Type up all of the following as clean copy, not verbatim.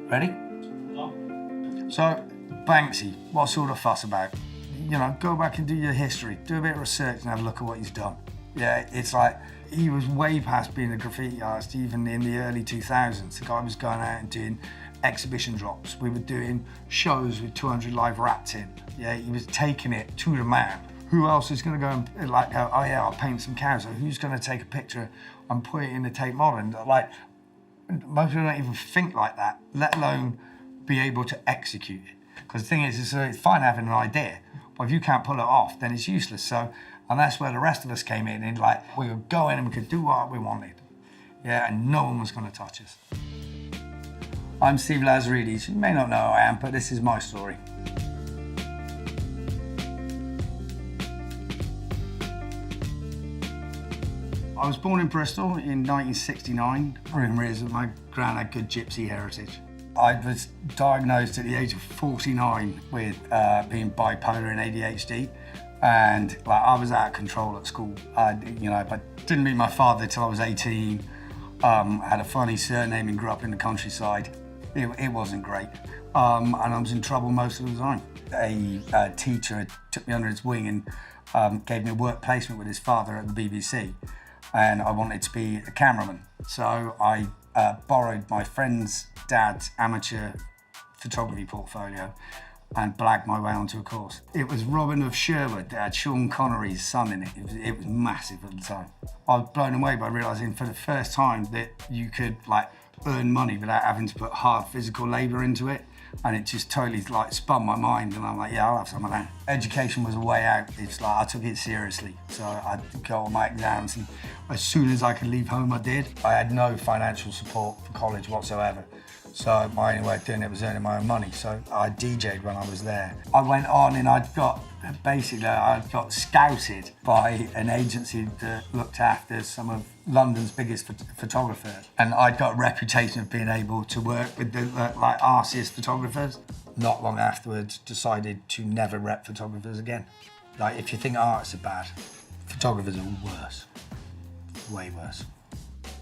Ready? So, Banksy, what's all the fuss about? You know, go back and do your history, do a bit of research and have a look at what he's done. Yeah, it's like, he was way past being a graffiti artist even in the early 2000s. The guy was going out and doing exhibition drops. We were doing shows with 200 live rats in. Yeah, he was taking it to the man. Who else is going to go and like, oh yeah, I'll paint some cows. Or who's going to take a picture and put it in the Tate Modern? Like, most people don't even think like that, let alone be able to execute it. Because the thing is, it's fine having an idea, but if you can't pull it off, then it's useless. So, and that's where the rest of us came in, and like, we could go in and we could do what we wanted. Yeah, and no one was going to touch us. I'm Steve Lazarides. You may not know who I am, but this is my story. I was born in Bristol in 1969. Rumour is that my gran had good gypsy heritage. I was diagnosed at the age of 49 with being bipolar and ADHD, and like, I was out of control at school. I didn't meet my father till I was 18. Had a funny surname and grew up in the countryside. It wasn't great, and I was in trouble most of the time. A teacher took me under his wing and gave me a work placement with his father at the BBC. And I wanted to be a cameraman. So I borrowed my friend's dad's amateur photography portfolio and blagged my way onto a course. It was Robin of Sherwood that had Sean Connery's son in it. It was massive at the time. I was blown away by realising for the first time that you could like earn money without having to put hard physical labour into it. And it just totally like spun my mind, and I'm like, yeah, I'll have some of that. Education was a way out. It's like I took it seriously. So I'd go on my exams, and as soon as I could leave home, I did. I had no financial support for college whatsoever. So my only way of doing it was earning my own money. So I DJ'd when I was there. I went on and I got scouted by an agency that looked after some of London's biggest photographers. And I'd got a reputation of being able to work with the like arsiest photographers. Not long afterwards, decided to never rep photographers again. Like, if you think artists are bad, photographers are worse, way worse.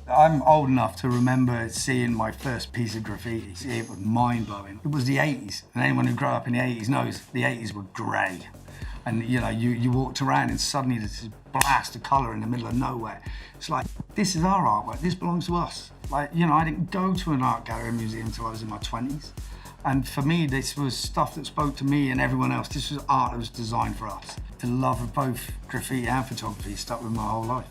I'm old enough to remember seeing my first piece of graffiti. It was mind-blowing. It was the 80s, and anyone who grew up in the 80s knows the 80s were grey. And you know, you walked around and suddenly there's this blast of colour in the middle of nowhere. It's like, this is our artwork, this belongs to us. Like, you know, I didn't go to an art gallery or museum until I was in my 20s. And for me, this was stuff that spoke to me and everyone else. This was art that was designed for us. The love of both graffiti and photography stuck with my whole life.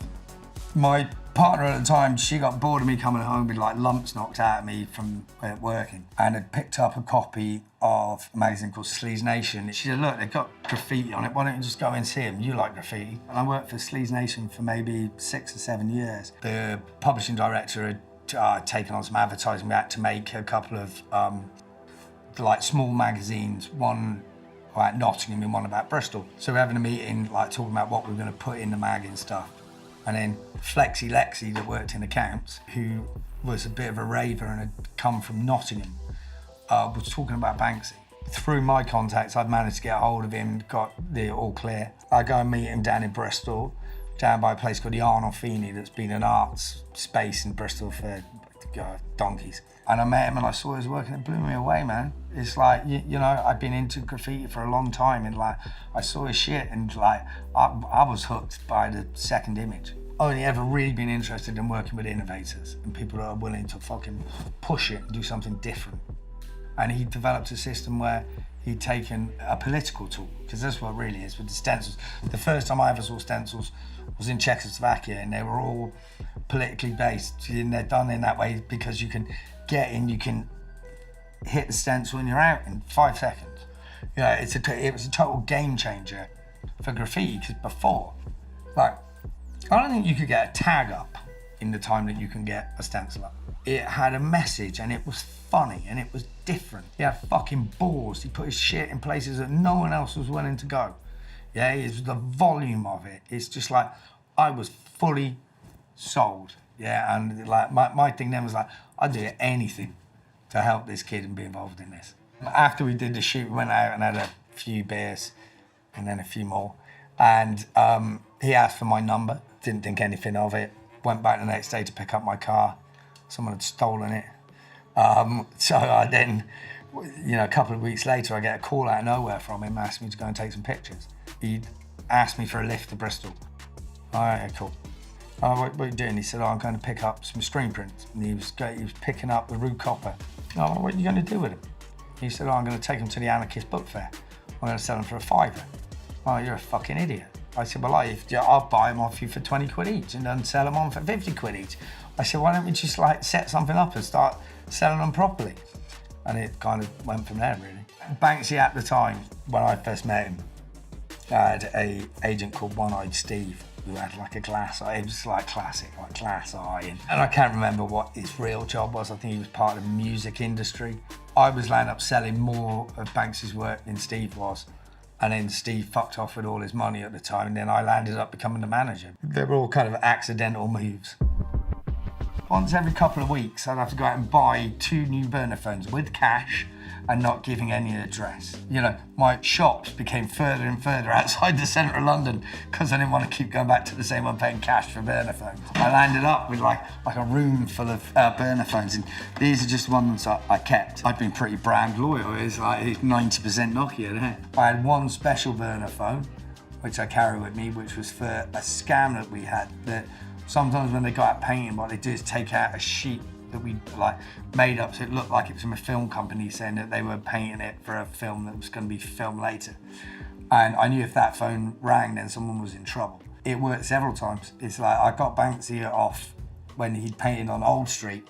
My partner at the time, she got bored of me coming home with like lumps knocked out of me from working, and had picked up a copy of a magazine called Sleaze Nation. She said, look, they've got graffiti on it, why don't you just go and see them? You like graffiti. And I worked for Sleaze Nation for maybe 6 or 7 years. The publishing director had taken on some advertising. We had to make a couple of like small magazines, one about Nottingham and one about Bristol. So we're having a meeting, like talking about what we were going to put in the mag and stuff. And then Flexi Lexi, that worked in accounts, who was a bit of a raver and had come from Nottingham, was talking about Banksy. Through my contacts, I'd managed to get a hold of him, got the all clear. I go and meet him down in Bristol, down by a place called the Arnolfini, that's been an arts space in Bristol for donkeys. And I met him and I saw his work and it blew me away, man. It's like, you know, I'd been into graffiti for a long time, and like, I saw his shit and like, I was hooked by the second image. Only ever really been interested in working with innovators and people that are willing to fucking push it and do something different. And he developed a system where he'd taken a political tool, because that's what it really is with the stencils. The first time I ever saw stencils was in Czechoslovakia, and they were all politically based. And they're done in that way because you can get in, you can hit the stencil and you're out in 5 seconds. You know, it was a total game changer for graffiti, because before, like, I don't think you could get a tag up in the time that you can get a stencil up. It had a message and it was funny and it was different. He had fucking balls. He put his shit in places that no one else was willing to go. Yeah, it's the volume of it. It's just like, I was fully sold. Yeah, and like my thing then was like, I'd do anything to help this kid and be involved in this. After we did the shoot, we went out and had a few beers and then a few more. And he asked for my number, didn't think anything of it. Went back the next day to pick up my car. Someone had stolen it. So I then, a couple of weeks later, I get a call out of nowhere from him asking me to go and take some pictures. He'd asked me for a lift to Bristol. All right, cool. Oh, what are you doing? He said, I'm going to pick up some screen prints. And he was picking up the Rude Copper. Oh, what are you going to do with them? He said, I'm going to take them to the Anarchist Book Fair. I'm going to sell them for £5. Oh, you're a fucking idiot. I said, well, I'll buy them off you for 20 quid each and then sell them on for 50 quid each. I said, why don't we just set something up and start selling them properly? And it kind of went from there, really. Banksy at the time, when I first met him, had an agent called One-Eyed Steve, who had a glass eye. It was classic, glass eye. And I can't remember what his real job was. I think he was part of the music industry. I was landing up selling more of Banksy's work than Steve was. And then Steve fucked off with all his money at the time, and then I landed up becoming the manager. They were all kind of accidental moves. Once every couple of weeks, I'd have to go out and buy 2 new burner phones with cash and not giving any address. My shops became further and further outside the centre of London because I didn't want to keep going back to the same one paying cash for burner phones. I landed up with like a room full of burner phones, and these are just ones I kept. I've been pretty brand loyal. It's 90% Nokia there. I had one special burner phone, which I carry with me, which was for a scam that we had. That sometimes when they go out painting, what they do is take out a sheet that we made up so it looked like it was from a film company saying that they were painting it for a film that was going to be filmed later. And I knew if that phone rang, then someone was in trouble. It worked several times. It's I got Banksy off when he'd painted on Old Street,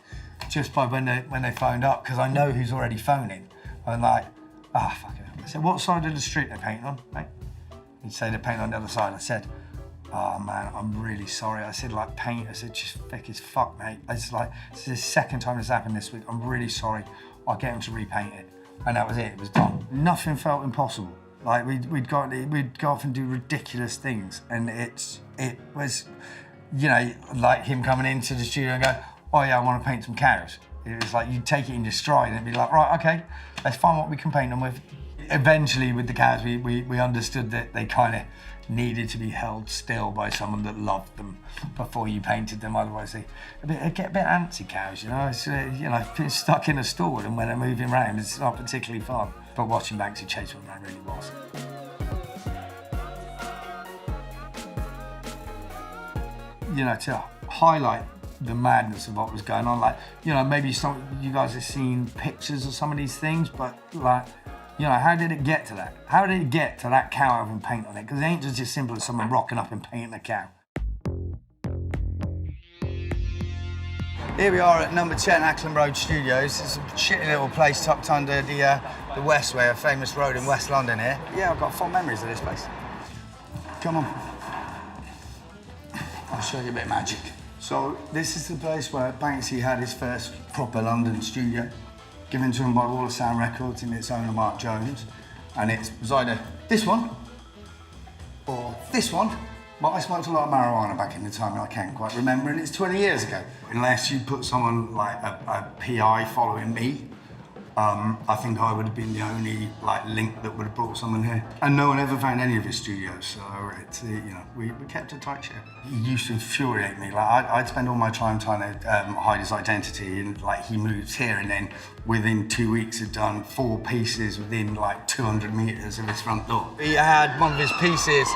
just by when they phoned up, because I know who's already phoning. I'm like, fuck it. I said, what side of the street they're painting on, mate? He'd say they're painting on the other side. I said, oh man, I'm really sorry. I said, paint. I said, just thick as fuck, mate. It's this is the second time this happened this week. I'm really sorry. I'll get him to repaint it. And that was it. It was done. Nothing felt impossible. We'd go off and do ridiculous things, and it was, like him coming into the studio and go, oh yeah, I want to paint some cows. It was you'd take it in your stride and it'd be right, okay, let's find what we can paint them with. Eventually, with the cows, we understood that they kind of needed to be held still by someone that loved them before you painted them. Otherwise, they get a bit antsy, cows. It's, stuck in a stall, and when they're moving around, it's not particularly fun. But watching Banksy chase one around really was. To highlight the madness of what was going on, maybe some you guys have seen pictures of some of these things, but how did it get to that? How did it get to that cow having paint on it? Because it ain't just as simple as someone rocking up and painting a cow. Here we are at number 10 Ackland Road Studios. It's a shitty little place tucked under the Westway, a famous road in West London here. Yeah, I've got fond memories of this place. Come on. I'll show you a bit of magic. So this is the place where Banksy had his first proper London studio, given to him by Wall of Sound Records and its owner Mark Jones. And it was either this one or this one. But I smoked a lot of marijuana back in the time, and I can't quite remember, and it's 20 years ago. Unless you put someone like a PI following me, I think I would have been the only link that would have brought someone here. And no one ever found any of his studios, so it's, we kept a tight ship. He used to infuriate me. I'd spend all my time trying to hide his identity, and he moves here, and then within 2 weeks had done 4 pieces within 200 metres of his front door. He had one of his pieces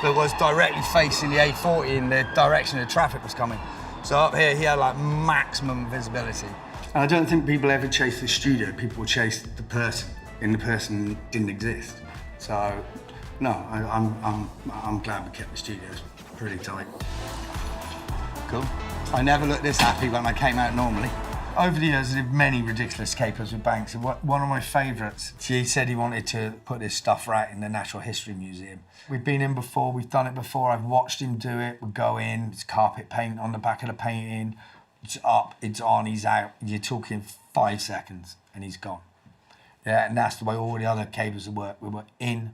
that was directly facing the A40 in the direction the traffic was coming. So up here, he had maximum visibility. And I don't think people ever chase the studio, people chase the person, and the person didn't exist. So, no, I'm glad we kept the studios pretty tight. Cool. I never looked this happy when I came out normally. Over the years, I did many ridiculous capers with Banksy. One of my favourites, he said he wanted to put his stuff right in the Natural History Museum. We've been in before, we've done it before, I've watched him do it. We go in, it's carpet paint on the back of the painting, it's up, it's on, he's out. You're talking 5 seconds and he's gone. Yeah, and that's the way all the other capers work. We were in,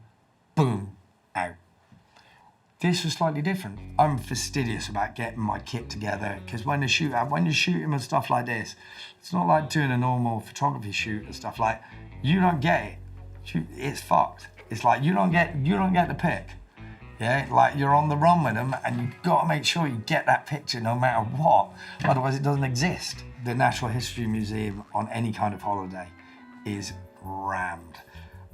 boom, out. This was slightly different. I'm fastidious about getting my kit together, because when you're shooting with stuff like this, it's not like doing a normal photography shoot and stuff. You don't get it. It's fucked. It's you don't get the pick. Yeah, you're on the run with them, and you've got to make sure you get that picture no matter what. Otherwise, it doesn't exist. The Natural History Museum on any kind of holiday is rammed.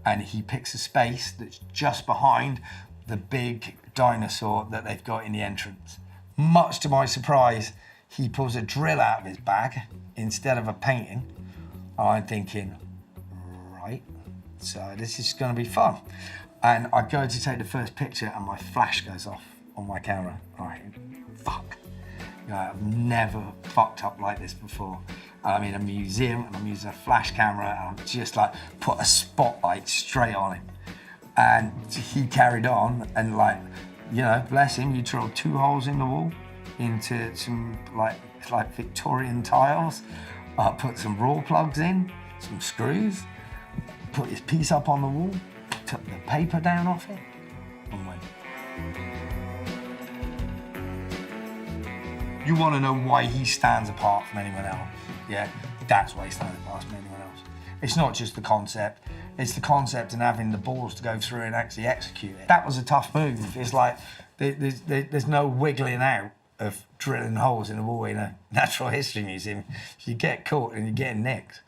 And he picks a space that's just behind the big dinosaur that they've got in the entrance. Much to my surprise, he pulls a drill out of his bag instead of a painting. I'm thinking, right, so this is gonna be fun. And I go to take the first picture and my flash goes off on my camera. I think, fuck. You know, I've never fucked up like this before. I'm in a museum and I'm using a flash camera and I'm just like put a spotlight straight on him. And he carried on and like, you know, bless him, he drilled 2 holes in the wall into some like Victorian tiles, put some raw plugs in, some screws, put his piece up on the wall, took the paper down off it and went. You want to know why he stands apart from anyone else? Yeah, that's why he stands apart from anyone else. It's not just the concept, it's the concept and having the balls to go through and actually execute it. That was a tough move. It's like, there's no wiggling out of drilling holes in the wall in a natural history museum. You get caught and you're getting nicked.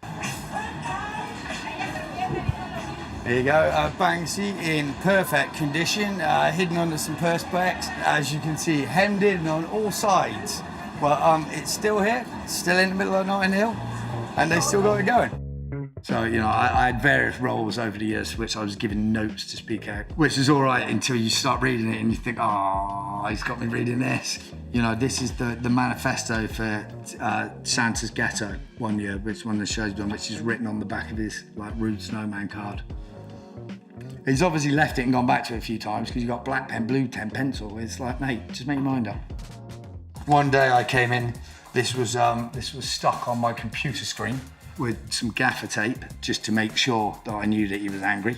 There you go, Banksy in perfect condition, hidden under some perspex. As you can see, hemmed in on all sides. But it's still here, still in the middle of Notting Hill, and they still got it going. So, you know, I had various roles over the years which I was given notes to speak out, which is all right until you start reading it and you think, oh, he's got me reading this. You know, this is the manifesto for Santa's Ghetto one year, which one of the shows done, which is written on the back of his like rude snowman card. He's obviously left it and gone back to it a few times because you got black pen, blue pen, pencil. It's like, mate, just make your mind up. One day I came in, this was stuck on my computer screen with some gaffer tape just to make sure that I knew that he was angry.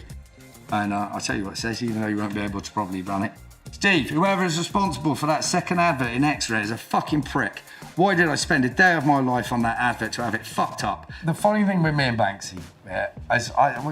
And I'll tell you what it says, even though you won't be able to probably run it. Steve, whoever is responsible for that second advert in X-Ray is a fucking prick. Why did I spend a day of my life on that advert to have it fucked up? The funny thing with me and Banksy,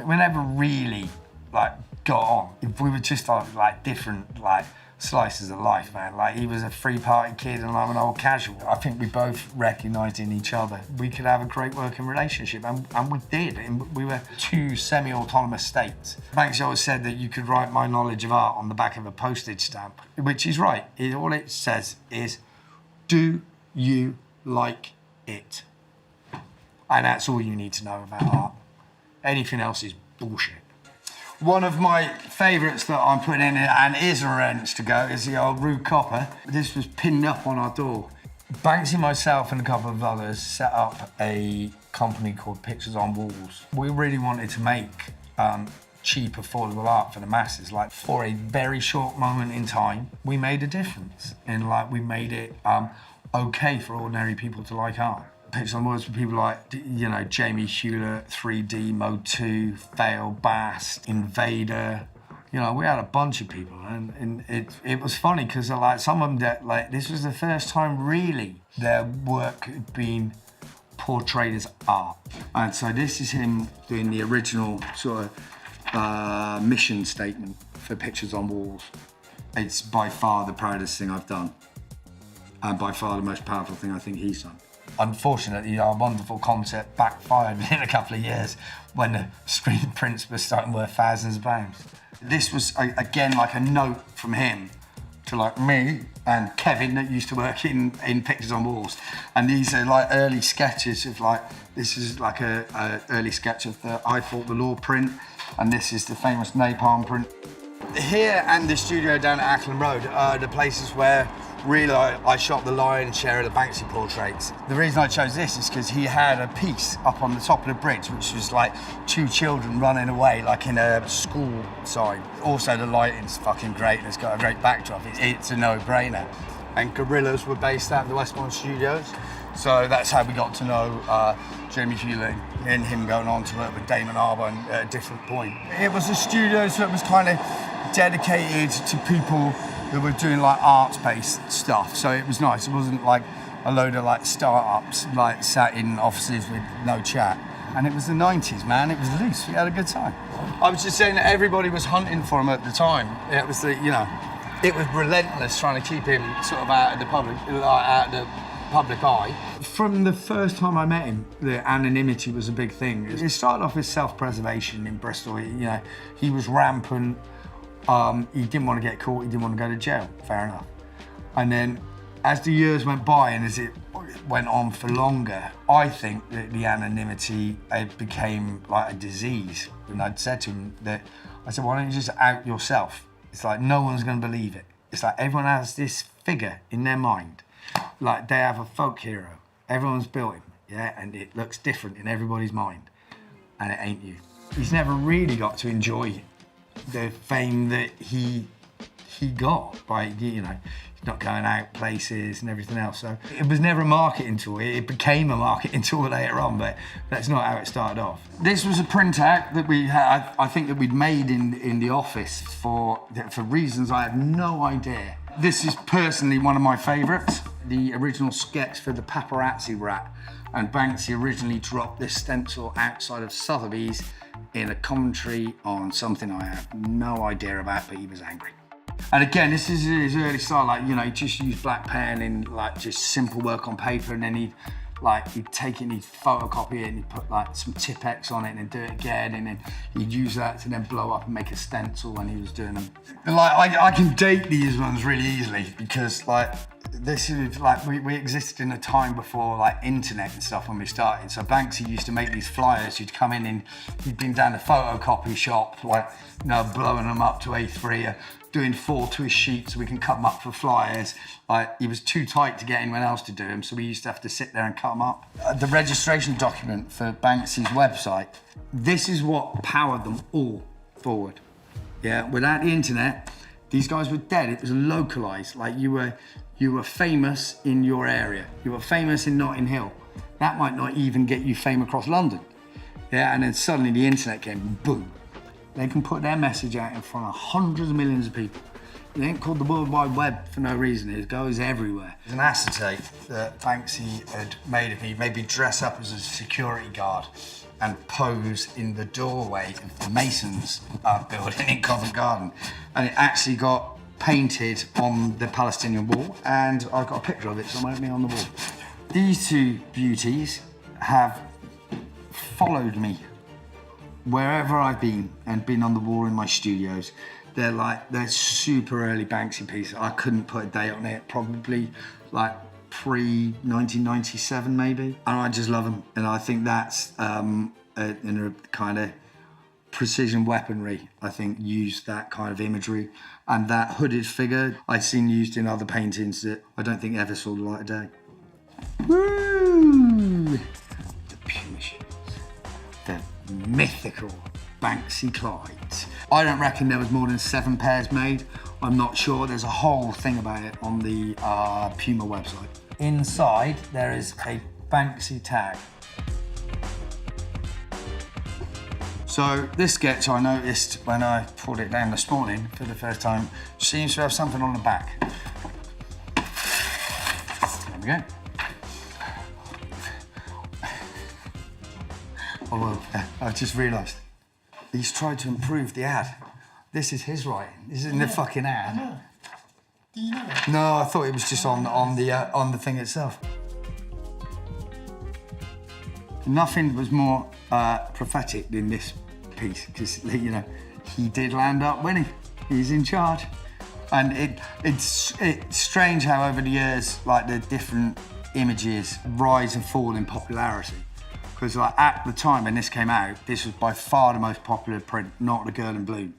we never really like got on. If we were just on like different like slices of life, man. Like he was a free party kid and I'm an old casual. I think we both recognised in each other we could have a great working relationship, and we did. And we were 2 semi-autonomous states. Banksy always said that you could write my knowledge of art on the back of a postage stamp, which is right. All it says is, do you like it? And that's all you need to know about art. Anything else is bullshit. One of my favourites that I'm putting in and is arranged to go is the old Rue Copper. This was pinned up on our door. Banksy, myself and a couple of others set up a company called Pictures on Walls. We really wanted to make cheap, affordable art for the masses. Like for a very short moment in time, we made a difference. And like we made it okay for ordinary people to like art. Pictures on Walls for people like, you know, Jamie Hewlett, 3D, Mode 2, Fail, Bast, Invader. You know, we had a bunch of people, and it was funny because like some of them that like this was the first time really their work had been portrayed as art. And so this is him doing the original sort of mission statement for Pictures on Walls. It's by far the proudest thing I've done, and by far the most powerful thing I think he's done. Unfortunately, our wonderful concept backfired within a couple of years when the screen prints were starting worth thousands of pounds. This was, again, like a note from him to like me and Kevin that used to work in Pictures on Walls. And these are like early sketches of like, this is like a early sketch of the I Fought the Law print, and this is the famous Napalm print. Here and the studio down at Ackland Road are the places where really I shot the lion's share of the Banksy portraits. The reason I chose this is because he had a piece up on the top of the bridge which was like 2 children running away like in a school sign. Also the lighting's fucking great and it's got a great backdrop. It's a no-brainer. And Gorillas were based out of the Westbourne Studios. So that's how we got to know Jamie Hewlett and him going on to work with Damon Albarn at a different point. It was a studio so it was kind of dedicated to people who were doing like arts-based stuff, so it was nice. It wasn't like a load of like start-ups like sat in offices with no chat. And it was the 90s, man. It was loose. We had a good time. I was just saying that everybody was hunting for him at the time. It was the, you know, it was relentless trying to keep him sort of out of the public, out of the public eye. From the first time I met him, the anonymity was a big thing. It started off with self-preservation in Bristol. He was rampant. He didn't want to get caught. He didn't want to go to jail. Fair enough. And then, as the years went by and as it went on for longer, I think that the anonymity became like a disease. And I'd said to him that, I said, why don't you just out yourself? It's like no one's going to believe it. It's like everyone has this figure in their mind. Like they have a folk hero. Everyone's built him, yeah? And it looks different in everybody's mind. And it ain't you. He's never really got to enjoy the fame that he got by, not going out places and everything else. So it was never a marketing tool. It became a marketing tool later on, but that's not how it started off. This was a printout that we had, I think that we'd made in the office for reasons I have no idea. This is personally one of my favourites, the original sketch for the paparazzi rat. And Banksy originally dropped this stencil outside of Sotheby's in a commentary on something I have no idea about, but he was angry. And again, this is his early style, he just used black pen and just simple work on paper, and then he'd take it and he'd photocopy it and he'd put some Tipex on it and then do it again, and then he'd use that to then blow up and make a stencil when he was doing them. I can date these ones really easily because this is we existed in a time before internet and stuff when we started. So Banksy used to make these flyers. You'd come in and he'd been down the photocopy shop, blowing them up to A3, doing 4 twist sheets so we can cut them up for flyers. He was too tight to get anyone else to do them, so we used to have to sit there and cut them up. The registration document for Banksy's website, this is what powered them all forward. Yeah, without the internet, these guys were dead. It was localized. You were famous in your area. You were famous in Notting Hill. That might not even get you fame across London. Yeah, and then suddenly the internet came, boom. They can put their message out in front of hundreds of millions of people. It ain't called the World Wide Web for no reason. It goes everywhere. There's an acetate that Banksy had made of me, maybe dress up as a security guard and pose in the doorway of the Masons building in Covent Garden. And it actually got painted on the Palestinian wall, and I've got a picture of it somewhere me on the wall. These two beauties have followed me wherever I've been and been on the wall in my studios. They're super early Banksy pieces. I couldn't put a date on it, probably pre-1997 maybe. And I just love them. And I think that's in a kind of precision weaponry, I think, used that kind of imagery. And that hooded figure I'd seen used in other paintings that I don't think ever saw the light of day. Woo! The Pumas. The mythical Banksy Clydes. I don't reckon there was more than 7 pairs made. I'm not sure. There's a whole thing about it on the Puma website. Inside, there is a Banksy tag. So this sketch I noticed when I pulled it down this morning for the first time seems to have something on the back. There we go. Oh, well, I've just realised. He's tried to improve the ad. This is his writing. This isn't the fucking ad. No. Do you know it? No, I thought it was just on the thing itself. Nothing was more prophetic than this piece, because he did land up winning. He's in charge, and it's strange how over the years the different images rise and fall in popularity. Because at the time when this came out, this was by far the most popular print, not The Girl in Blue.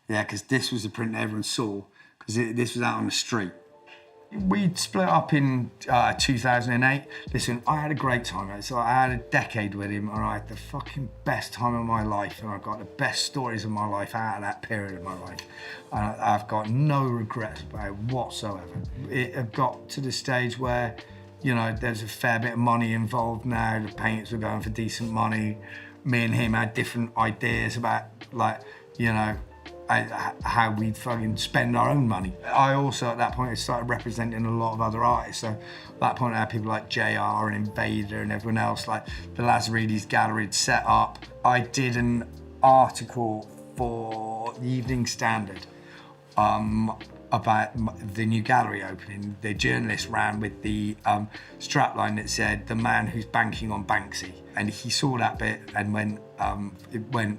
Yeah, because this was the print that everyone saw, because this was out on the street. We split up in 2008. Listen, I had a great time. So I had a decade with him, and I had the fucking best time of my life, and I got the best stories of my life out of that period of my life. And I've got no regrets about it whatsoever. It got to the stage where there's a fair bit of money involved now. The painters were going for decent money. Me and him had different ideas about, how we'd fucking spend our own money. I also, at that point, had started representing a lot of other artists. So at that point, I had people like JR and Invader and everyone else, the Lazarides gallery had set up. I did an article for the Evening Standard about the new gallery opening, the journalist ran with the strapline that said, "The man who's banking on Banksy." And he saw that bit and it went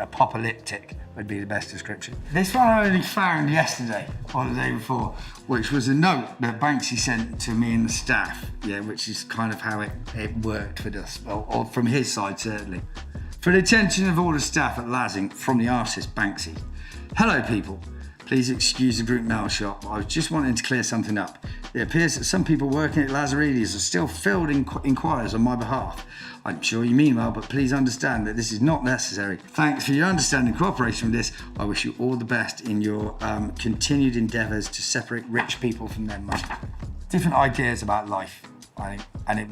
apocalyptic, would be the best description. This one I only found yesterday or the day before, which was a note that Banksy sent to me and the staff, which is kind of how it worked with us, or from his side certainly. For the attention of all the staff at Lazing, from the artist Banksy. Hello people. Please excuse the group mail shot. I was just wanting to clear something up. It appears that some people working at Lazarides are still fielding inquiries on my behalf. I'm sure you mean well, but please understand that this is not necessary. Thanks for your understanding and cooperation with this. I wish you all the best in your continued endeavours to separate rich people from their money. Different ideas about life, I think, and it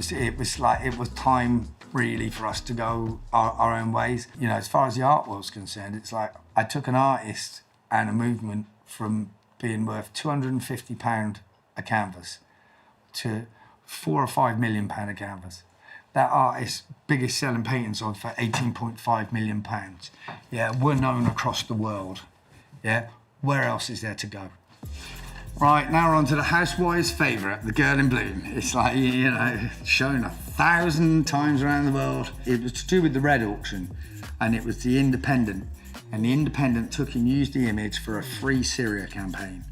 was time really for us to go our own ways. You know, as far as the art world's concerned, it's like I took an artist and a movement from being worth £250 a canvas to £4 or £5 million a canvas. That artist's biggest selling paintings on for £18.5 million. Yeah, we're known across the world. Yeah, where else is there to go? Right, now we're on to the housewife's favourite, the girl in bloom. It's like, you know, shown 1,000 times around the world. It was to do with the Red auction, and it was the Independent. And the Independent took and used the image for a free Syria campaign.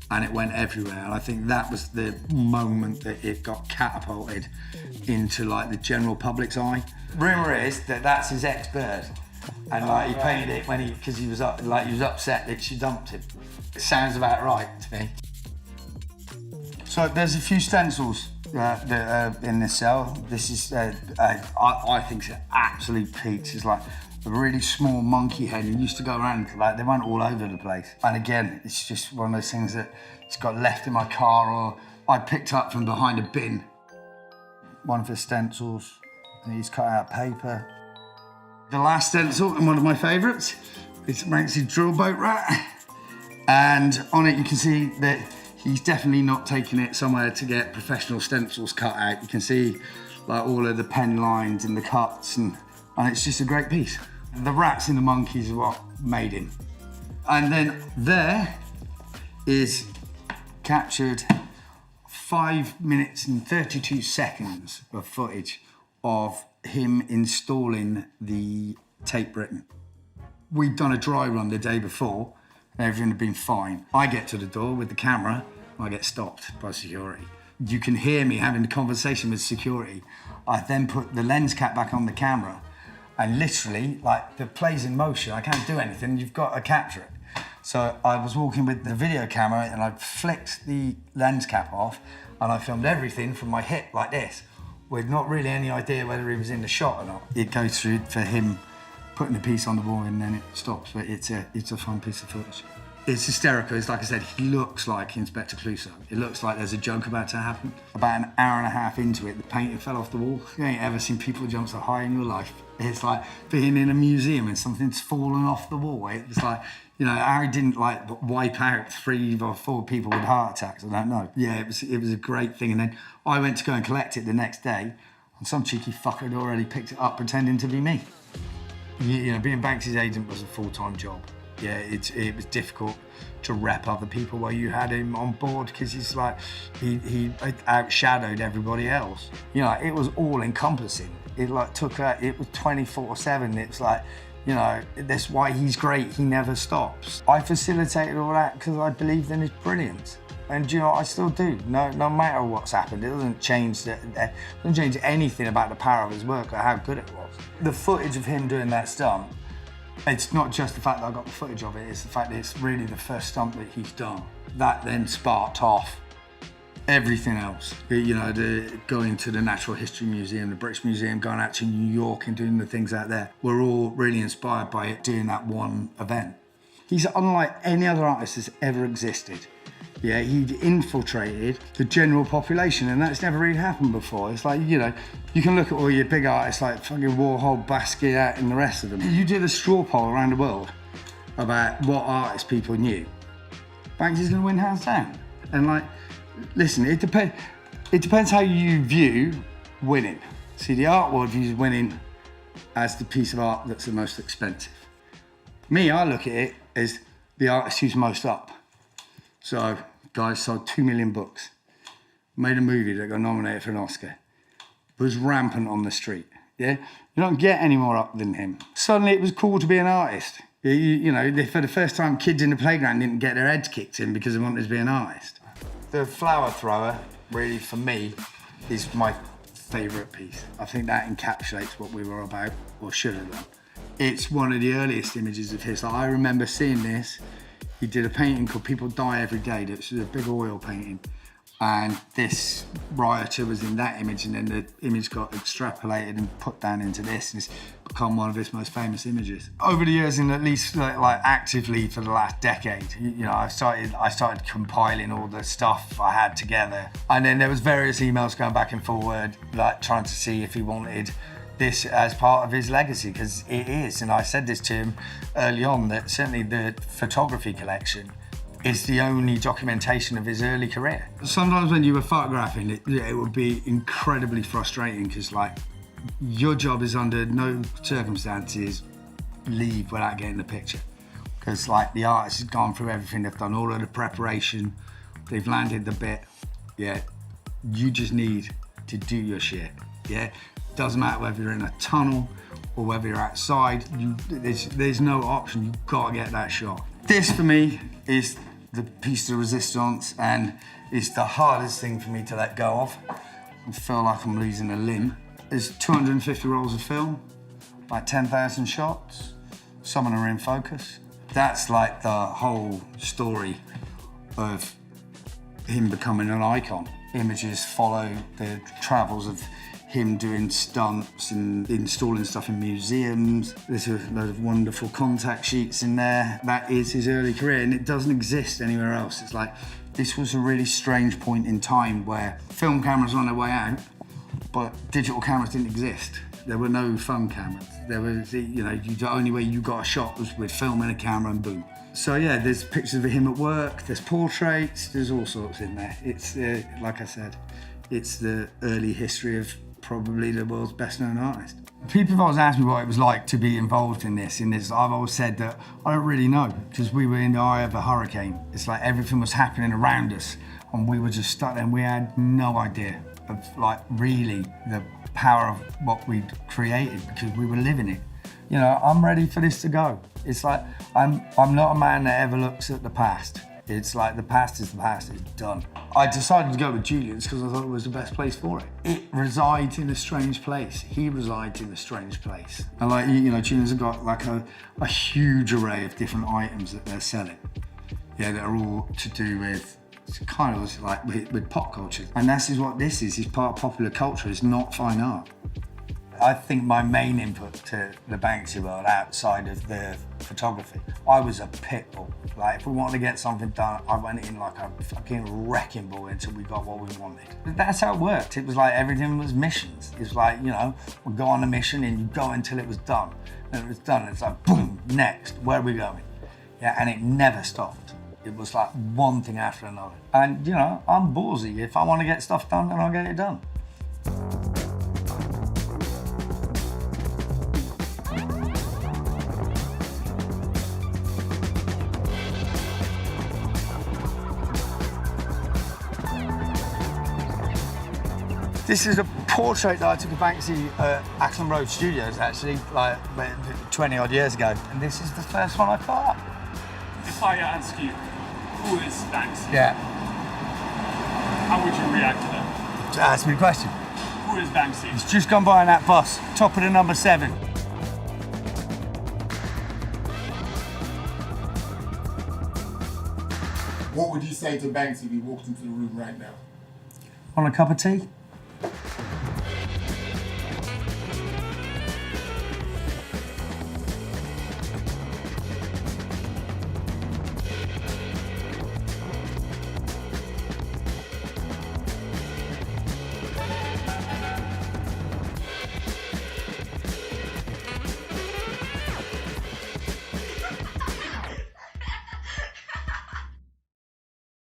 And it went everywhere. And I think that was the moment that it got catapulted into like the general public's eye. Rumour is that that's his ex-bird. And like he painted it because he was upset that she dumped him. It sounds about right to me. So there's a few stencils that are in this cell. This is, I think it's an absolute peach. It's like a really small monkey head. He used to go around, like they went all over the place. And again, it's just one of those things that it's got left in my car or I picked up from behind a bin. One of his stencils, and he's cut out paper. The last stencil, and one of my favourites, is Banksy drill boat rat. And on it you can see that he's definitely not taking it somewhere to get professional stencils cut out. You can see like all of the pen lines and the cuts, and it's just a great piece. The rats and the monkeys are what made him. And then there is captured 5 minutes and 32 seconds of footage of him installing the tape written. We'd done a dry run the day before, and everything had been fine. I get to the door with the camera, I get stopped by security. You can hear me having a conversation with security. I then put the lens cap back on the camera, and literally, like, the play's in motion, I can't do anything, you've got to capture it. So I was walking with the video camera and I flicked the lens cap off and I filmed everything from my hip like this, with not really any idea whether he was in the shot or not. It goes through for him putting the piece on the wall and then it stops, but it's a fun piece of footage. It's hysterical. It's like I said, he looks like Inspector Clouseau. It looks like there's a joke about to happen. About an hour and a half into it, the painting fell off the wall. You ain't ever seen people jump so high in your life. It's like being in a museum and something's fallen off the wall. It's like, you know, Harry didn't like wipe out 3 or 4 people with heart attacks, I don't know. Yeah, it was a great thing. And then I went to go and collect it the next day and some cheeky fucker had already picked it up pretending to be me. You know, being Banksy's agent was a full-time job. Yeah, it was difficult to rep other people while you had him on board because he's like, he outshadowed everybody else. You know, it was all encompassing. It like it was 24/7. It's like, you know, that's why he's great. He never stops. I facilitated all that because I believed in his brilliance. And you know, I still do. No matter what's happened, it doesn't change anything about the power of his work or how good it was. The footage of him doing that stunt, it's not just the fact that I got the footage of it, it's the fact that it's really the first stunt that he's done. That then sparked off everything else. You know, going to the Natural History Museum, the British Museum, going out to New York and doing the things out there. We're all really inspired by it, doing that one event. He's unlike any other artist that's ever existed. Yeah, he'd infiltrated the general population, and that's never really happened before. It's like, you know, you can look at all your big artists like fucking Warhol, Basquiat, and the rest of them. You did a straw poll around the world about what artists people knew. Banksy's gonna win hands down. And like, listen, it depends how you view winning. See, the art world views winning as the piece of art that's the most expensive. Me, I look at it as the artist who's most up. So, guys sold 2 million books, made a movie that got nominated for an Oscar, was rampant on the street, yeah? You don't get any more up than him. Suddenly it was cool to be an artist. You know, for the first time, kids in the playground didn't get their heads kicked in because they wanted to be an artist. The flower thrower, really, for me, is my favourite piece. I think that encapsulates what we were about, or should have done. It's one of the earliest images of his. Like, I remember seeing this. He did a painting called People Die Every Day. It was a big oil painting. And this rioter was in that image, and then the image got extrapolated and put down into this, and it's become one of his most famous images. Over the years, and at least like actively for the last decade, you know, I started compiling all the stuff I had together, and then there was various emails going back and forward, like trying to see if he wanted this as part of his legacy, because it is. And I said this to him early on, that certainly the photography collection is the only documentation of his early career. Sometimes when you were photographing it, it would be incredibly frustrating, because like your job is under no circumstances leave without getting the picture. Because like the artist has gone through everything, they've done all of the preparation, they've landed the bit, yeah. You just need to do your shit, yeah? Doesn't matter whether you're in a tunnel or whether you're outside, there's no option, you've got to get that shot. This for me is the piece de resistance, and it's the hardest thing for me to let go of. I feel like I'm losing a limb. There's 250 rolls of film, like 10,000 shots. Some of them are in focus. That's like the whole story of him becoming an icon. Images follow the travels of him doing stunts and installing stuff in museums. There's a load of wonderful contact sheets in there. That is his early career, and it doesn't exist anywhere else. It's like, this was a really strange point in time where film cameras were on their way out, but digital cameras didn't exist. There were no phone cameras. There was, you know, the only way you got a shot was with film and a camera, and boom. So yeah, there's pictures of him at work, there's portraits, there's all sorts in there. It's, like I said, it's the early history of probably the world's best known artist. People have always asked me what it was like to be involved in this. I've always said that I don't really know, because we were in the eye of a hurricane. It's like everything was happening around us, and we were just stuck there, and we had no idea of like really the power of what we'd created, because we were living it. You know, I'm ready for this to go. It's like, I'm not a man that ever looks at the past. It's like the past is the past, it's done. I decided to go with Julien's because I thought it was the best place for it. It resides in a strange place. He resides in a strange place. And like, you know, Julien's have got like a huge array of different items that they're selling. Yeah, that are all to do with, it's kind of like with pop culture. And this is what this is part of popular culture, it's not fine art. I think my main input to the Banksy world outside of the photography, I was a pit bull. Like, if we wanted to get something done, I went in like a fucking wrecking ball until we got what we wanted. But that's how it worked. It was like everything was missions. It's like, you know, we'd go on a mission and you go until it was done. And it was done, it's like, boom, next, where are we going? Yeah, and it never stopped. It was like one thing after another. And, you know, I'm ballsy. If I want to get stuff done, then I'll get it done. This is a portrait that I took of Banksy at Acklam Road Studios, actually, like 20 odd years ago. And this is the first one I put up. If I ask you, who is Banksy? Yeah. How would you react to that? Ask me a question. Who is Banksy? He's just gone by on that bus, top of the number 7. What would you say to Banksy if he walked into the room right now? Want a cup of tea?